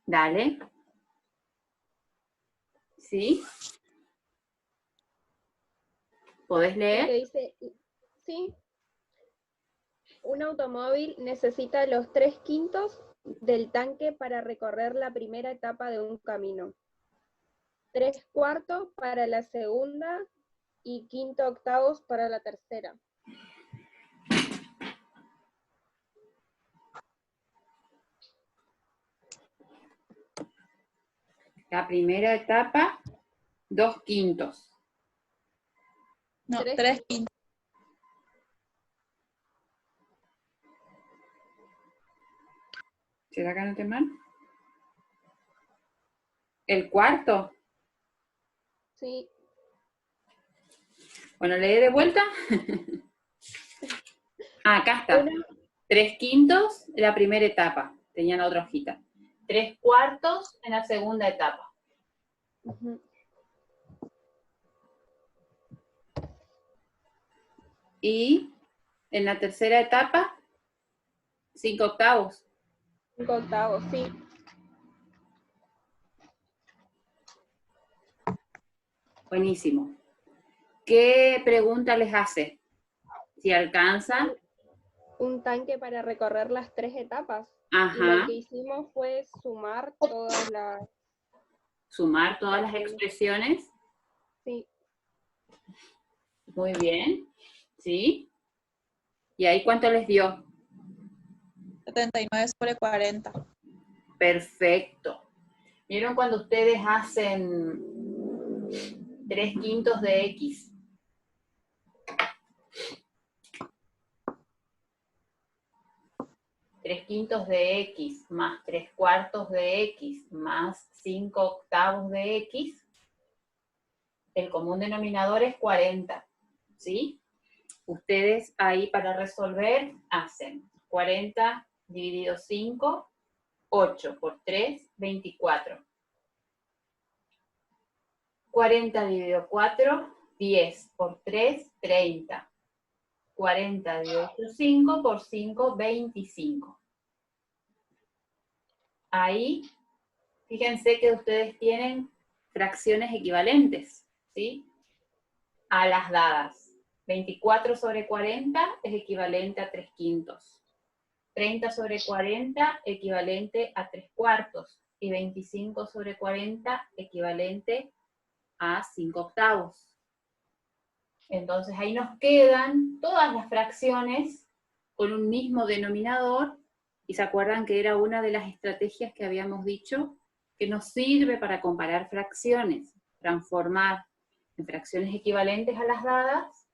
Dale. ¿Sí? ¿Podés leer? Que dice, sí, un automóvil necesita los 3/5 del tanque para recorrer la primera etapa de un camino, 3/4 para la segunda y 5/8 para la tercera. La primera etapa, 2/5. No, 3/5. 3/5. ¿Será que anoté mal? ¿El cuarto? Sí, Bueno, lee de vuelta. Acá está. una, 3/5 la primera etapa. Tenían otra hojita. 3/4 en la segunda etapa. ujú, Y en la tercera etapa, 5/8. 5/8, sí. Buenísimo. ¿Qué pregunta les hace? Si alcanzan. Un tanque para recorrer las 3 etapas. Y Ajá. lo que hicimos fue sumar todas las... Sumar todas las expresiones. Sí, Muy bien. ¿Sí? ¿Y ahí cuánto les dio? 79/40. Perfecto. ¿Vieron cuando ustedes hacen 3/5 de X? Tres quintos de X más 3/4 de X más 5/8 de X, el común denominador es 40, ¿sí? Ustedes ahí para resolver hacen 40 dividido 5, 8 por 3, 24. 40 dividido 4, 10 por 3, 30. 40 dividido 5 por 5, 25. Ahí, fíjense que ustedes tienen fracciones equivalentes, ¿sí? A las dadas. 24 sobre 40 es equivalente a 3/5. 30 sobre 40 equivalente a 3/4. Y 25 sobre 40 equivalente a 5/8. Entonces ahí nos quedan todas las fracciones con un mismo denominador, y se acuerdan que era una de las estrategias que habíamos dicho que nos sirve para comparar fracciones, transformar en fracciones equivalentes a las dadas,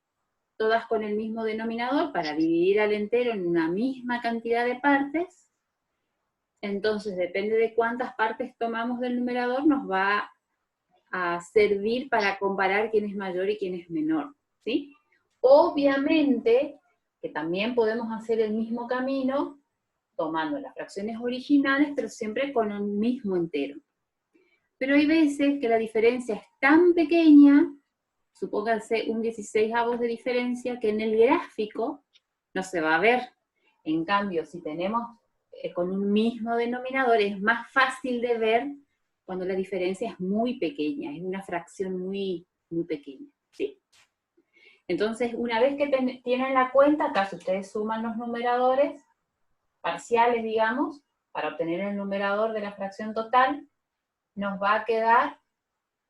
todas con el mismo denominador, para dividir al entero en una misma cantidad de partes. Entonces depende de cuántas partes tomamos del numerador, nos va a servir para comparar quién es mayor y quién es menor, ¿sí? Obviamente que también podemos hacer el mismo camino tomando las fracciones originales, pero siempre con un mismo entero. Pero hay veces que la diferencia es tan pequeña, supónganse un 16avos de diferencia, que en el gráfico no se va a ver. En cambio, si tenemos con un mismo denominador, es más fácil de ver cuando la diferencia es muy pequeña, es una fracción muy, muy pequeña, ¿sí? Entonces, una vez que tienen la cuenta, acá si ustedes suman los numeradores, parciales, digamos, para obtener el numerador de la fracción total, nos va a quedar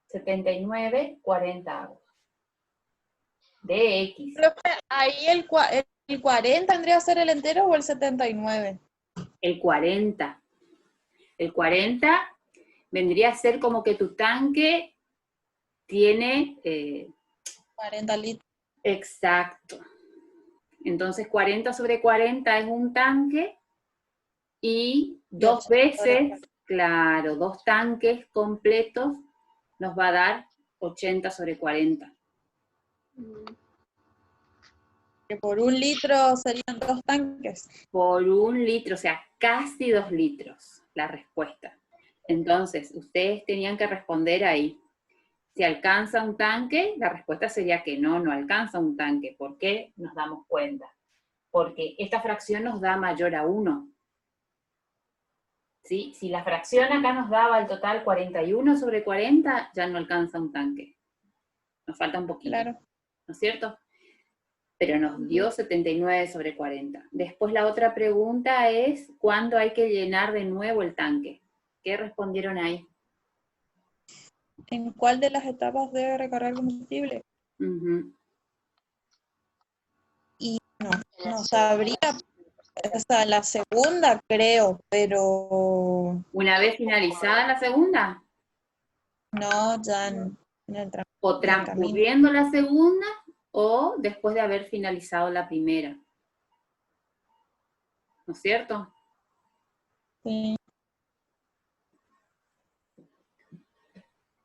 79/40 de X. Profe, ahí el 40 tendría que ser el entero o el 79. El 40. El 40 vendría a ser como que tu tanque tiene... 40 litros. exacto. Entonces 40 sobre 40 es un tanque, y dos veces, claro, 2 tanques completos nos va a dar 80 sobre 40. Que por 1 litro serían 2 tanques. Por 1 litro, o sea, casi 2 litros la respuesta. Entonces, ustedes tenían que responder ahí. Si alcanza un tanque, la respuesta sería que no, no alcanza un tanque. ¿Por qué? Nos damos cuenta. Porque esta fracción nos da mayor a 1. ¿sí? Si la fracción acá nos daba el total 41 sobre 40, ya no alcanza un tanque. Nos falta un poquito, Claro. ¿no es cierto? Pero nos dio 79 sobre 40. Después la otra pregunta es, ¿cuándo hay que llenar de nuevo el tanque? ¿Qué respondieron ahí? ¿En cuál de las etapas debe recargar combustible? Ujú. Y no sabría, o sea, la segunda creo, pero Una vez finalizada la segunda, no ya en el, o en el camino. transcurriendo la segunda, o después de haber finalizado la primera. ¿No es cierto? Sí.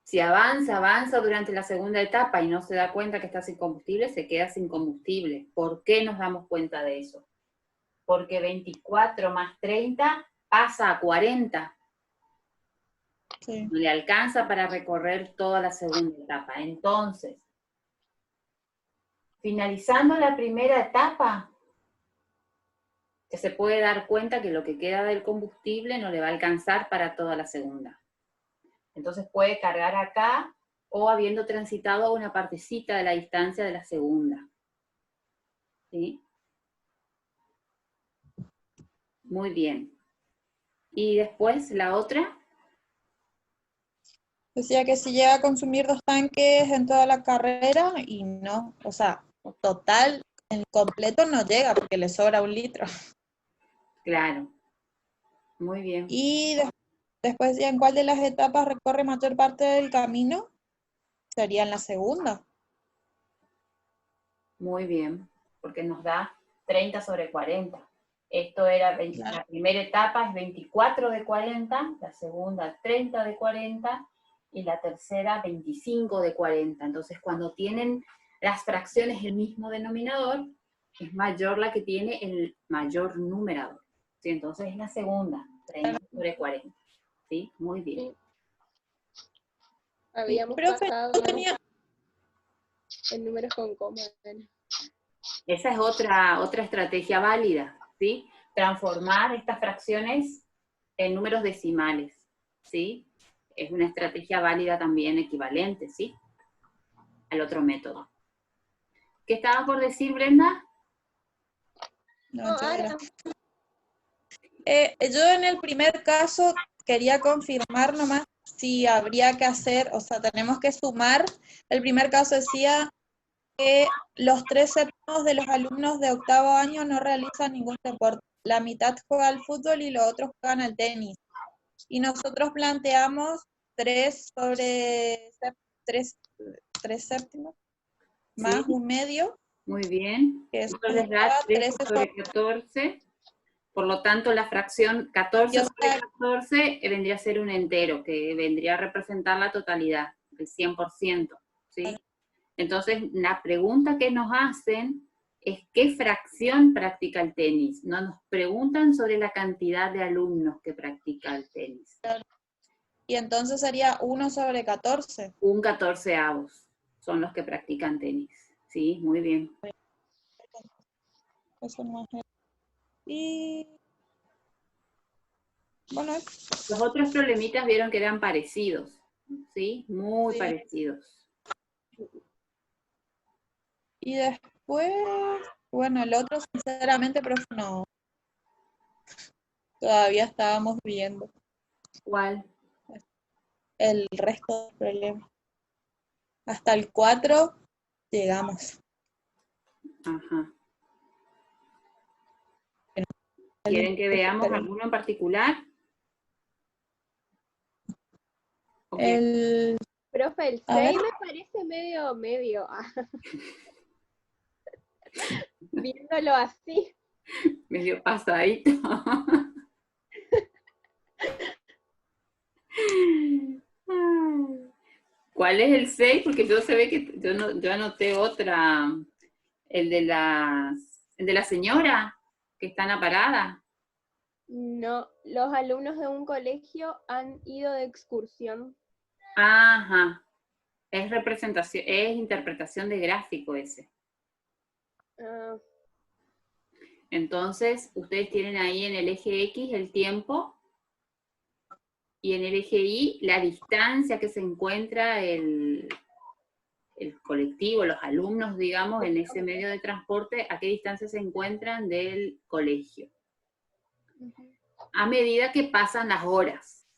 Si avanza durante la segunda etapa y no se da cuenta que está sin combustible, se queda sin combustible. ¿Por qué nos damos cuenta de eso? Porque 24 más 30 pasa a 40. Sí. No le alcanza para recorrer toda la segunda etapa. Entonces, finalizando la primera etapa, que se puede dar cuenta que lo que queda del combustible no le va a alcanzar para toda la segunda. Entonces puede cargar acá o habiendo transitado una partecita de la distancia de la segunda. ¿Sí? Muy bien. Y después la otra. Decía que si llega a consumir 2 tanques en toda la carrera y no, o sea, total, en completo no llega porque le sobra 1 litro. Claro. Muy bien. Y después decía en cuál de las etapas recorre mayor parte del camino, sería en la segunda. Muy bien. Porque nos da 30 sobre 40. Esto era, Claro. la primera etapa es 24 de 40, la segunda 30 de 40 y la tercera 25 de 40. Entonces cuando tienen las fracciones el mismo denominador, es mayor la que tiene el mayor numerador. ¿Sí? Entonces es la segunda, 30 sobre 40. ¿Sí? Muy bien. Habíamos Profe, pasado yo tenía, en números con coma. Esa es otra estrategia válida, ¿sí? Transformar estas fracciones en números decimales, ¿sí? Es una estrategia válida también equivalente, ¿sí? Al otro método. ¿Qué estaba por decir, Brenda? no, yo en el primer caso quería confirmar nomás si habría que hacer, o sea, tenemos que sumar. El primer caso decía que los 3 séptimos de los alumnos de 8º año no realizan ningún deporte. La mitad juega al fútbol y los otros juegan al tenis. Y nosotros planteamos 3 sobre 3 séptimos, más Sí, 1/2, muy bien. que Eso eso les nos da da 13 13 sobre 14. Por lo tanto, la fracción 14 y, o sobre sea, 14 vendría a ser un entero, que vendría a representar la totalidad, el 100%, ¿sí? Entonces, la pregunta que nos hacen es ¿qué fracción practica el tenis? No nos preguntan sobre la cantidad de alumnos que practica el tenis. y entonces sería 1 sobre 14. Un 14avos son los que practican tenis. Sí, muy bien. Eso no es. Y bueno, Los otros problemitas vieron que eran parecidos, ¿sí? Muy sí. parecidos. Y después, bueno, el otro sinceramente, profe, no. Todavía estábamos viendo ¿Cuál? el resto del problema. Hasta el 4 llegamos. Ajá. ¿Quieren que veamos alguno en particular? Okay. El, Profe, el a 6 ver. me parece medio. Viéndolo así. Medio pasadito. ¿Cuál es el 6? Porque yo se ve que yo anoté otra, el de la señora que está en la parada. No, los alumnos de un colegio han ido de excursión. Ajá. Es representación, es interpretación de gráfico ese. Ah, Entonces, ustedes tienen ahí en el eje X el tiempo y en el eje Y la distancia que se encuentra el colectivo, los alumnos, digamos, en ese medio de transporte, a qué distancia se encuentran del colegio. A medida que pasan las horas.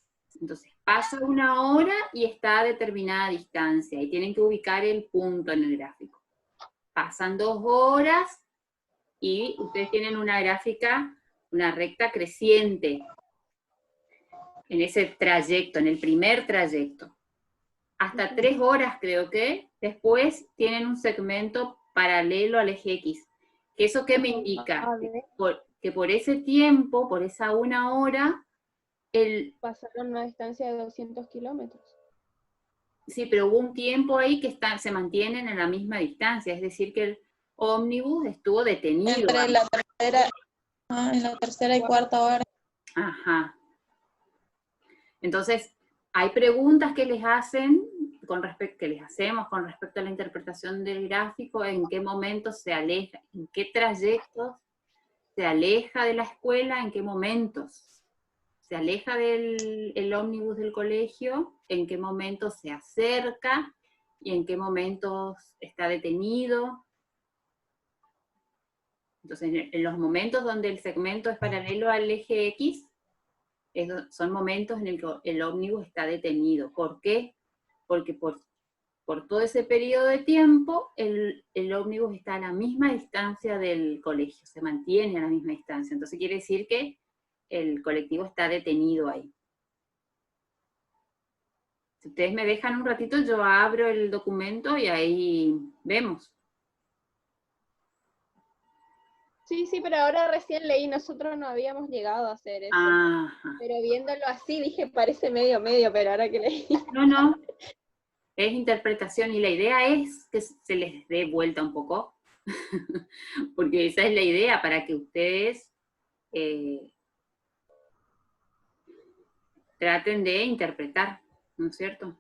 Entonces, pasa una hora y está a determinada distancia, y tienen que ubicar el punto en el gráfico. Pasan 2 horas, y ustedes tienen una gráfica, una recta creciente, en ese trayecto, en el primer trayecto. Hasta 3 horas, creo que, después tienen un segmento paralelo al eje X. ¿Eso qué me indica? Que por ese tiempo, por esa 1 hora, pasaron una distancia de 200 kilómetros. Sí, pero hubo un tiempo ahí que se mantienen en la misma distancia, es decir, que el ómnibus estuvo detenido. Entre en la tercera y cuarta hora. Ajá. Entonces, hay preguntas que les hacen, que les hacemos con respecto a la interpretación del gráfico, en qué momento se aleja, en qué trayectos se aleja de la escuela, en qué momentos se aleja del ómnibus del colegio, en qué momentos se acerca y en qué momentos está detenido. Entonces, en los momentos donde el segmento es paralelo al eje X, son momentos en el que el ómnibus está detenido. ¿Por qué? Porque por todo ese periodo de tiempo, el ómnibus está a la misma distancia del colegio, se mantiene a la misma distancia. Entonces quiere decir que el colectivo está detenido ahí. Si ustedes me dejan un ratito, yo abro el documento y ahí vemos. Sí, pero ahora recién leí, nosotros no habíamos llegado a hacer eso. Ajá. Pero viéndolo así dije, parece medio, pero ahora que leí. No, es interpretación y la idea es que se les dé vuelta un poco, porque esa es la idea, para que ustedes traten de interpretar, ¿no es cierto?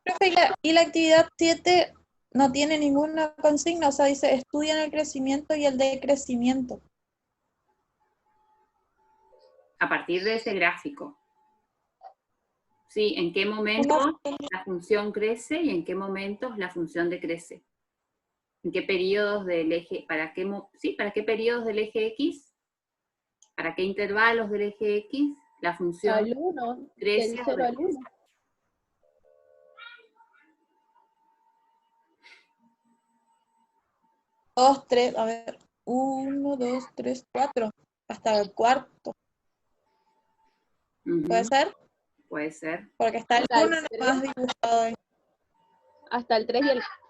Profe, y la actividad 7 no tiene ninguna consigna, o sea, dice, estudian el crecimiento y el decrecimiento. A partir de ese gráfico. Sí, en qué momento la función crece y en qué momentos la función decrece. En qué periodos del eje, para qué periodos del eje X, para qué intervalos del eje X, la función al 1, crece. del 0 al 1. Dos, tres, a ver, 1, 2, 3, 4, hasta el cuarto. ¿Puede ser? Puede ser. Porque está el 1 nomás dibujado ahí. Hasta el 3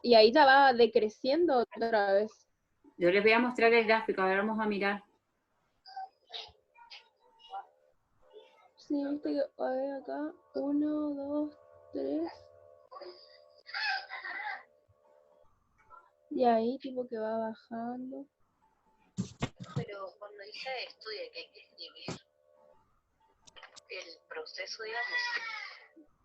y ahí ya va decreciendo otra vez. Yo les voy a mostrar el gráfico, a ver, vamos a mirar. Sí, viste que, a ver acá, 1, 2, 3. Y ahí tipo que va bajando. Pero cuando dice estudia que hay que escribir el proceso, digamos.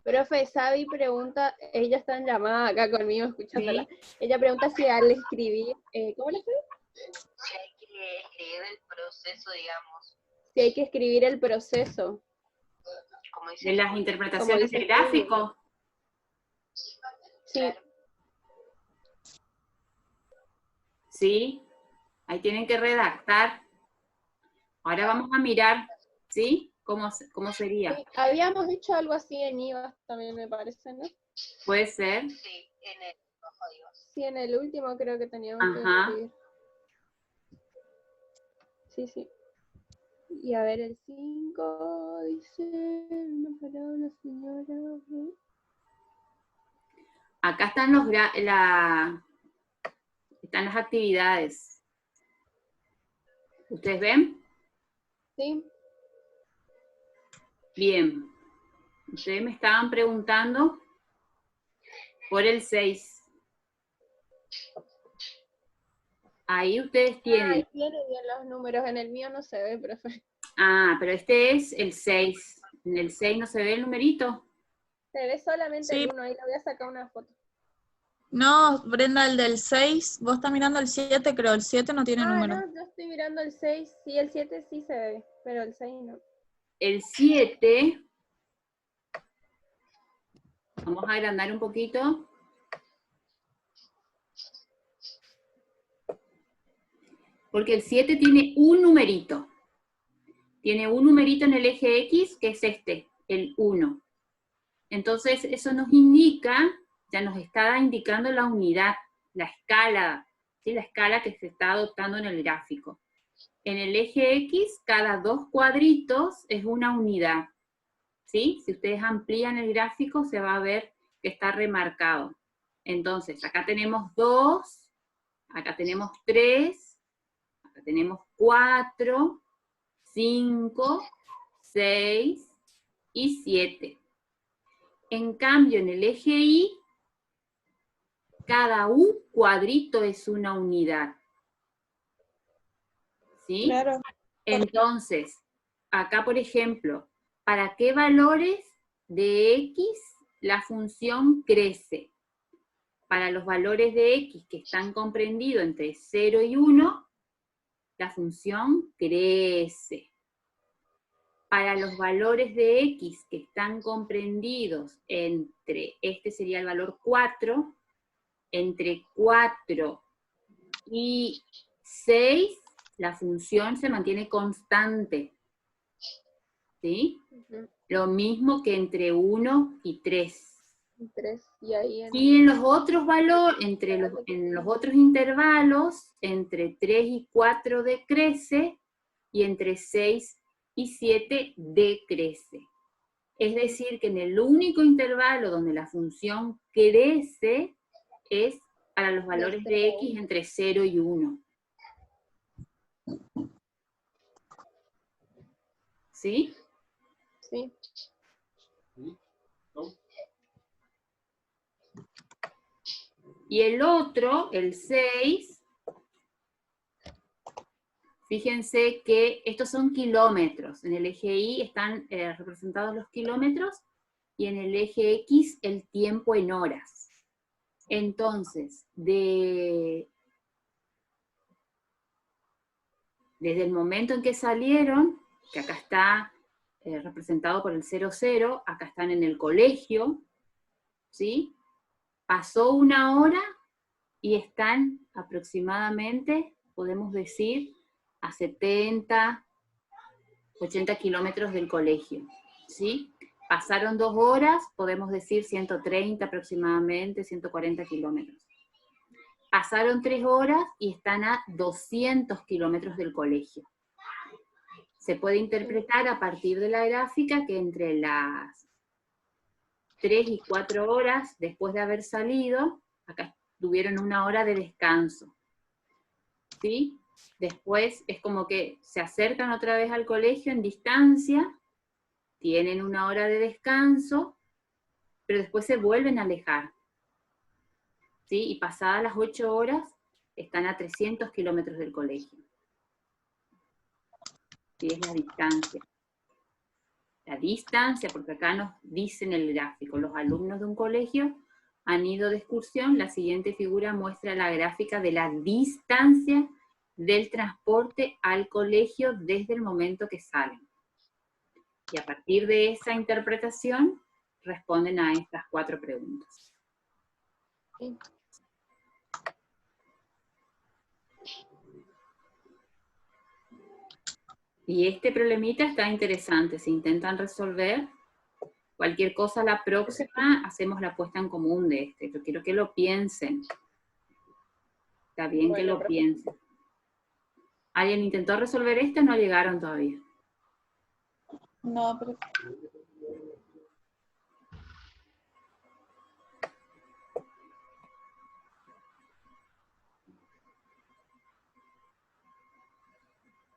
Profe, Sabi pregunta, ella está en llamada acá conmigo escuchándola. ¿Sí? Ella pregunta si al escribir, ¿cómo le fue? Si hay que escribir el proceso, digamos. Si hay que escribir el proceso. Como dice, de las interpretaciones del gráfico. Sí. Sí, ahí tienen que redactar. Ahora vamos a mirar, ¿sí? ¿Cómo sería? Sí, habíamos hecho algo así en IVA también, me parece, ¿no? Puede ser. Sí, en el ojo de IVA. Sí, en el último creo que teníamos que escribir. Sí. Y a ver, el 5 dice una palabra, señora. Acá están están las actividades. ¿Ustedes ven? Sí. Bien. Ustedes me estaban preguntando por el 6. Ahí ustedes tienen. Ahí tiene bien los números, en el mío no se ve, profe. Ah, pero este es el 6. En el 6 no se ve el numerito. Se ve solamente el 1, ahí le voy a sacar una foto. No, Brenda, el del 6, vos estás mirando el 7, creo, el 7 no tiene número. No, yo estoy mirando el 6, sí, el 7 sí se ve, pero el 6 no. El 7 Vamos a agrandar un poquito. Porque el 7 tiene un numerito. Tiene un numerito en el eje X, que es este, el 1. Entonces, eso nos indica, ya nos está indicando la unidad, la escala, ¿sí? La escala que se está adoptando en el gráfico. En el eje X, cada 2 cuadritos es una unidad, ¿sí? Si ustedes amplían el gráfico, se va a ver que está remarcado. Entonces, acá tenemos 2, acá tenemos 3, acá tenemos 4, 5, 6 y 7. En cambio, en el eje Y, cada un cuadrito es una unidad. ¿Sí? Claro. Entonces, acá, por ejemplo, ¿para qué valores de X la función crece? Para los valores de X que están comprendidos entre 0 y 1, la función crece. Para los valores de X que están comprendidos entre, este sería el valor 4, entre 4 y 6, la función se mantiene constante. ¿Sí? Lo mismo que entre 1 y 3. 3, y ahí Y en los otros valores, en los otros intervalos, entre 3 y 4 decrece, y entre 6 y 7 decrece. Es decir, que en el único intervalo donde la función crece es para los valores de X entre 0 y 1. ¿Sí? Sí. Y el otro, el 6, fíjense que estos son kilómetros. En el eje Y están representados los kilómetros y en el eje X el tiempo en horas. Entonces, desde el momento en que salieron, que acá está representado por el 00, acá están en el colegio, ¿sí? Pasó 1 hora y están aproximadamente, podemos decir, a 70, 80 kilómetros del colegio, ¿sí? Pasaron 2 horas, podemos decir 130 aproximadamente, 140 kilómetros. Pasaron 3 horas y están a 200 kilómetros del colegio. Se puede interpretar a partir de la gráfica que entre las 3 y 4 horas después de haber salido, acá tuvieron 1 hora de descanso. ¿Sí? Después es como que se acercan otra vez al colegio en distancia, tienen 1 hora de descanso, pero después se vuelven a alejar. ¿Sí? Y pasadas las 8 horas, están a 300 kilómetros del colegio. ¿Sí? Es la distancia. La distancia, porque acá nos dice en el gráfico, los alumnos de un colegio han ido de excursión. La siguiente figura muestra la gráfica de la distancia del transporte al colegio desde el momento que salen. Y a partir de esa interpretación, responden a estas 4 preguntas. Sí. Y este problemita está interesante, se intentan resolver. Cualquier cosa la próxima, hacemos la puesta en común de este. Yo quiero que lo piensen. Está bien que lo piensen. ¿Alguien intentó resolver esto o no llegaron todavía? No, pero...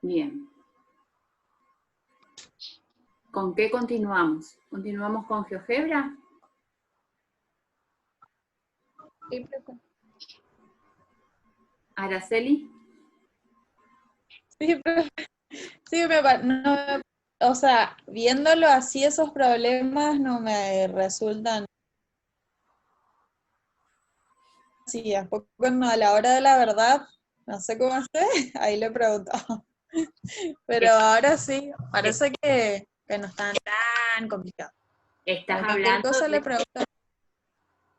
Bien. ¿Con qué continuamos? ¿Continuamos con GeoGebra? Sí, profe. ¿Araceli? Sí, profe. Sí, o sea, viéndolo así, esos problemas no me resultan. Sí, a poco no, a la hora de la verdad, no sé cómo hacer, ahí le pregunto. Pero ahora sí, parece que no están tan complicados. Estás Cualquier hablando cosa de, le pregunto.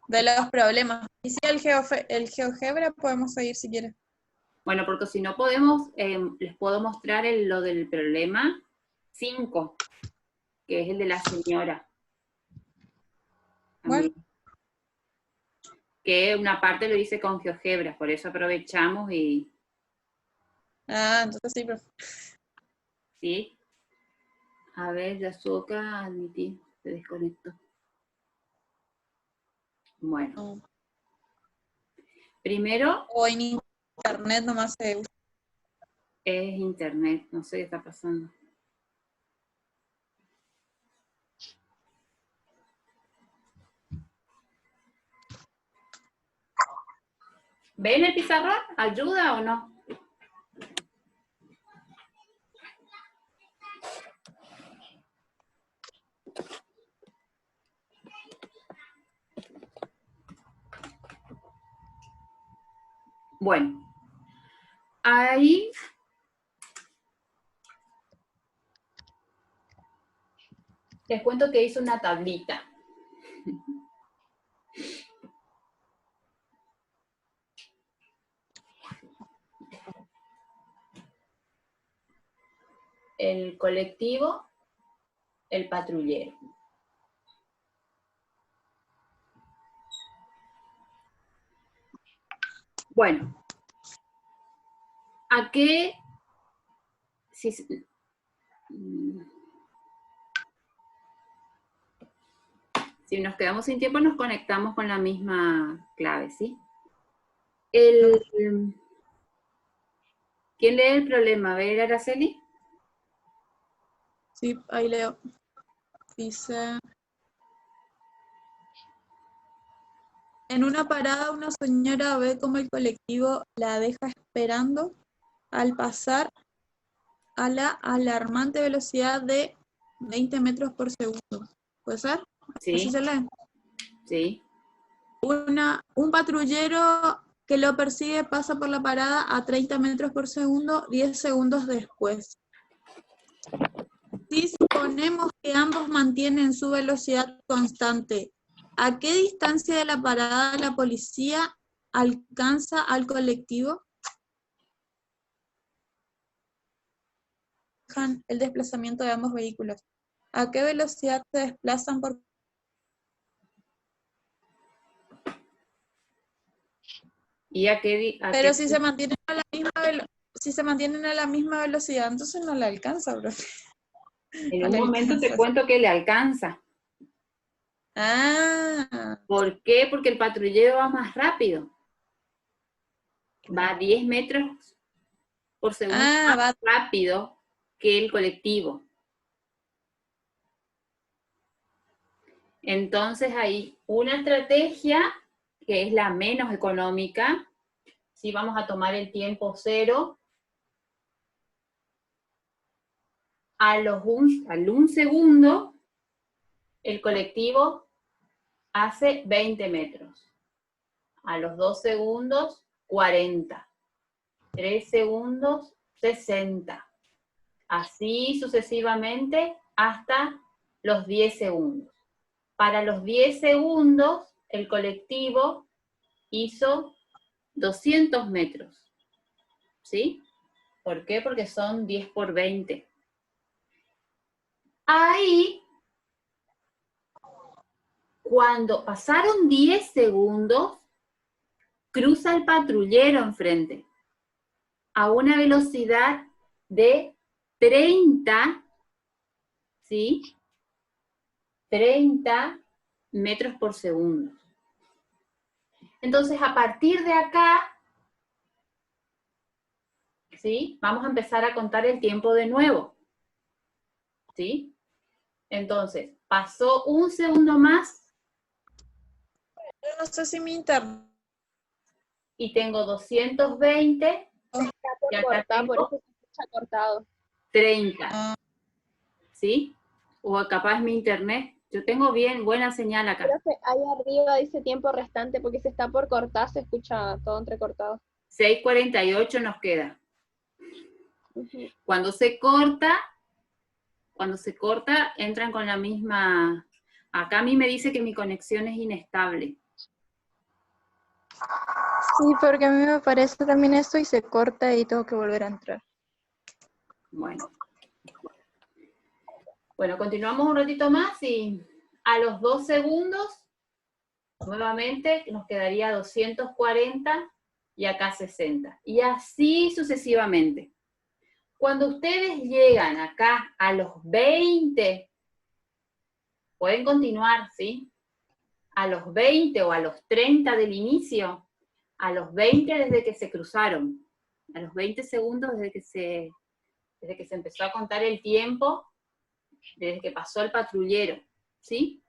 de los problemas. Y si el GeoGebra podemos seguir si quieres. Bueno, porque si no podemos, les puedo mostrar lo del problema 5, que es el de la señora. Bueno. Que una parte lo hice con GeoGebra, por eso aprovechamos y... Ah, entonces sí, profe. ¿Sí? A ver, Yasuoka, admití, se desconectó. Bueno. No. Primero... O en internet nomás se usa. Es internet, no sé qué está pasando. ¿Ven el pizarrón? ¿Ayuda o no? Bueno, ahí les cuento que hice una tablita. El colectivo, el patrullero. Bueno, ¿a qué? Si nos quedamos sin tiempo, nos conectamos con la misma clave, ¿sí? ¿Quién lee el problema? A ver, Araceli. Sí, ahí leo. Dice... En una parada, una señora ve cómo el colectivo la deja esperando al pasar a la alarmante velocidad de 20 metros por segundo. ¿Puede ser? Sí. ¿Así se lee? Sí. Un patrullero que lo persigue pasa por la parada a 30 metros por segundo 10 segundos después. Si suponemos que ambos mantienen su velocidad constante, ¿a qué distancia de la parada la policía alcanza al colectivo? El desplazamiento de ambos vehículos. ¿A qué velocidad se desplazan por? ¿Y a qué? Pero si se mantienen a la misma velocidad, entonces no le alcanza, profe. En No un le momento alcanza. te cuento que le alcanza. Ah. ¿Por qué? Porque el patrullero va más rápido. Va a 10 metros por segundo más rápido que el colectivo. Entonces hay una estrategia que es la menos económica. Si vamos a tomar el tiempo 0, al 1 segundo, el colectivo hace 20 metros. A los 2 segundos, 40. 3 segundos, 60. Así sucesivamente hasta los 10 segundos. Para los 10 segundos, el colectivo hizo 200 metros. ¿Sí? ¿Por qué? Porque son 10 por 20. Ahí, cuando pasaron 10 segundos, cruza el patrullero enfrente a una velocidad de 30, ¿sí? 30 metros por segundo. Entonces, a partir de acá, ¿sí? Vamos a empezar a contar el tiempo de nuevo, ¿sí? Entonces, pasó 1 segundo más. Yo no sé si mi internet. Y tengo 220. Está por y acá cortar, por tengo eso se escucha cortado. 30. ¿Sí? O capaz mi internet. Yo tengo bien buena señal acá. Profe, ahí arriba dice tiempo restante porque se está por cortar, se escucha todo entrecortado. 6:48 nos queda. Uh-huh. Cuando se corta, entran con la misma... Acá a mí me dice que mi conexión es inestable. Sí, porque a mí me parece también esto y se corta y tengo que volver a entrar. Bueno. Bueno, continuamos un ratito más y a los 2 segundos, nuevamente nos quedaría 240 y acá 60. Y así sucesivamente. Cuando ustedes llegan acá a los 20, pueden continuar, ¿sí? A los 20 o a los 30 del inicio, a los 20 desde que se cruzaron, a los 20 segundos desde que se empezó a contar el tiempo, desde que pasó el patrullero, ¿sí?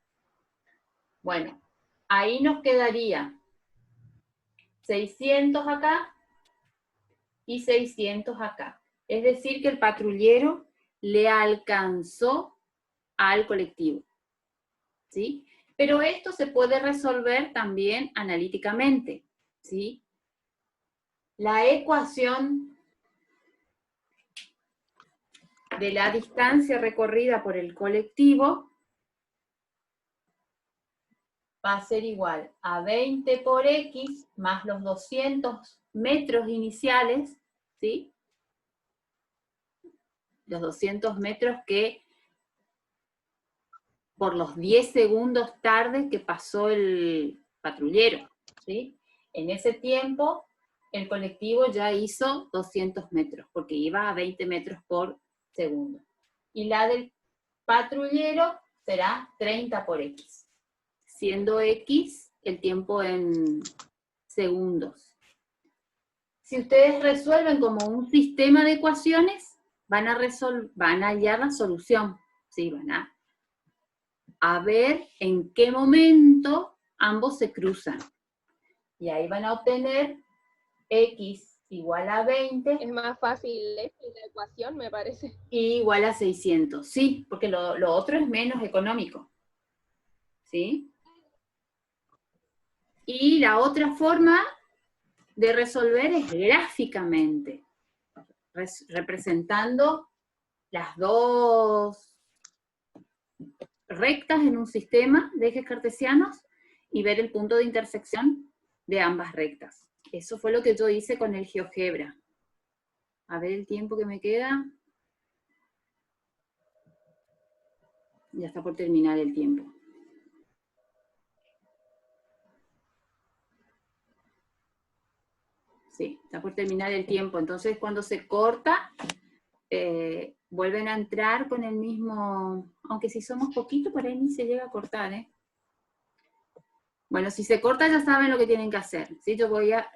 Bueno, ahí nos quedaría 600 acá y 600 acá. Es decir, que el patrullero le alcanzó al colectivo, ¿sí? Pero esto se puede resolver también analíticamente, ¿sí? La ecuación de la distancia recorrida por el colectivo va a ser igual a 20 por X más los 200 metros iniciales, ¿sí? Los 200 metros que por los 10 segundos tarde que pasó el patrullero, ¿sí? En ese tiempo, el colectivo ya hizo 200 metros, porque iba a 20 metros por segundo. Y la del patrullero será 30 por X, siendo X el tiempo en segundos. Si ustedes resuelven como un sistema de ecuaciones, van a hallar la solución, ¿sí? Van a ver en qué momento ambos se cruzan. Y ahí van a obtener X igual a 20. Es más fácil la ecuación, me parece. Y igual a 600. Sí, porque lo otro es menos económico. ¿Sí? Y la otra forma de resolver es gráficamente, representando las dos rectas en un sistema de ejes cartesianos y ver el punto de intersección de ambas rectas. Eso fue lo que yo hice con el GeoGebra. A ver el tiempo que me queda. Ya está por terminar el tiempo. Sí, está por terminar el tiempo. Entonces, cuando se corta, vuelven a entrar con el mismo... Aunque si somos poquitos, por ahí ni se llega a cortar, ¿eh? Bueno, si se corta ya saben lo que tienen que hacer. ¿Sí? Yo voy a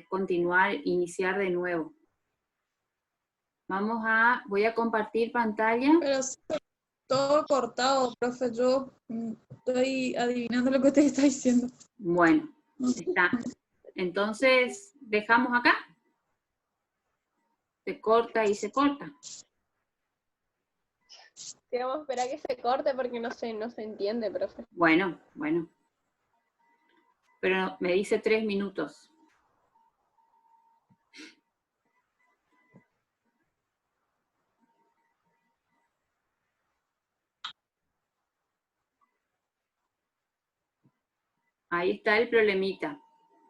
continuar, iniciar de nuevo. Voy a compartir pantalla. Pero todo cortado, profe, yo estoy adivinando lo que usted está diciendo. Bueno, está. Entonces, dejamos acá. Se corta y se corta. Sí, vamos a esperar que se corte porque no se entiende, profe. Bueno. Pero me dice 3 minutos. Ahí está el problemita,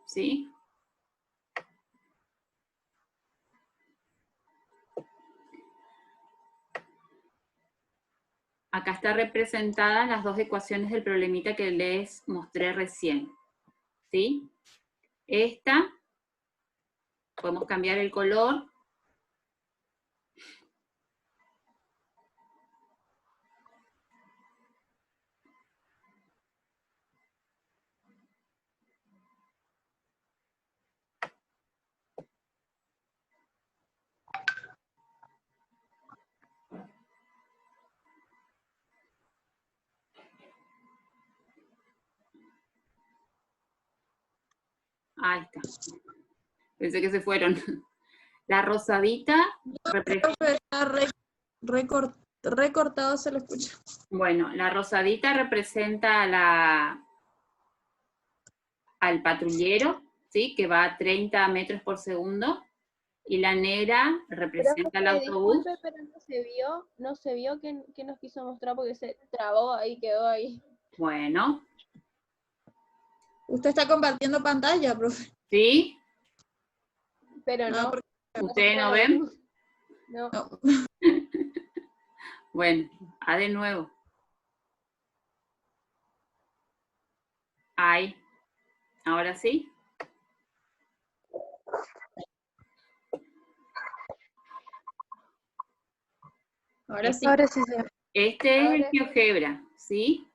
¿sí? Acá está representadas las dos ecuaciones del problemita que les mostré recién, ¿sí? Esta, podemos cambiar el color. Ahí está. Pensé que se fueron. La rosadita representa... Está recortado, se lo escucha. Bueno, la rosadita representa al patrullero, ¿sí? Que va a 30 metros por segundo. Y la negra representa al autobús. Disculpe, pero no se vio que nos quiso mostrar porque se trabó ahí, quedó ahí. Bueno. Usted está compartiendo pantalla, profe. ¿Sí? Pero No, no. porque ¿Ustedes no ven? No. no. Bueno, de nuevo. Ahí. Ahora sí. Ahora sí. Ahora sí, señor. Este es Ahora el sí. GeoGebra, ¿sí?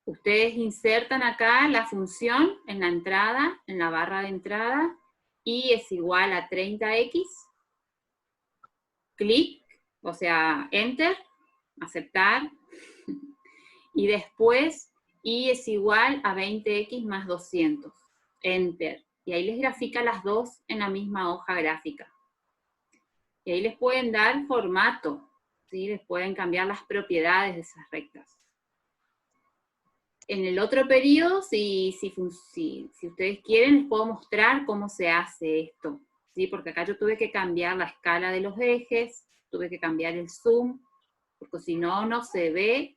Ustedes insertan acá la función en la entrada, en la barra de entrada, y es igual a 30x, clic, o sea, enter, aceptar, y después y es igual a 20x más 200, enter, y ahí les grafica las dos en la misma hoja gráfica. Y ahí les pueden dar formato, ¿sí? Les pueden cambiar las propiedades de esas rectas. En el otro periodo, si ustedes quieren, les puedo mostrar cómo se hace esto, ¿sí? Porque acá yo tuve que cambiar la escala de los ejes, tuve que cambiar el zoom, porque si no, no se ve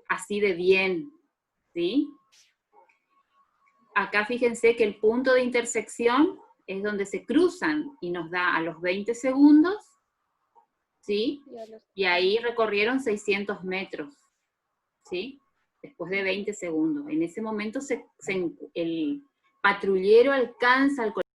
así de bien, ¿sí? Acá fíjense que el punto de intersección es donde se cruzan y nos da a los 20 segundos, ¿sí? Y ahí recorrieron 600 metros, ¿sí? Después de 20 segundos. En ese momento el patrullero alcanza al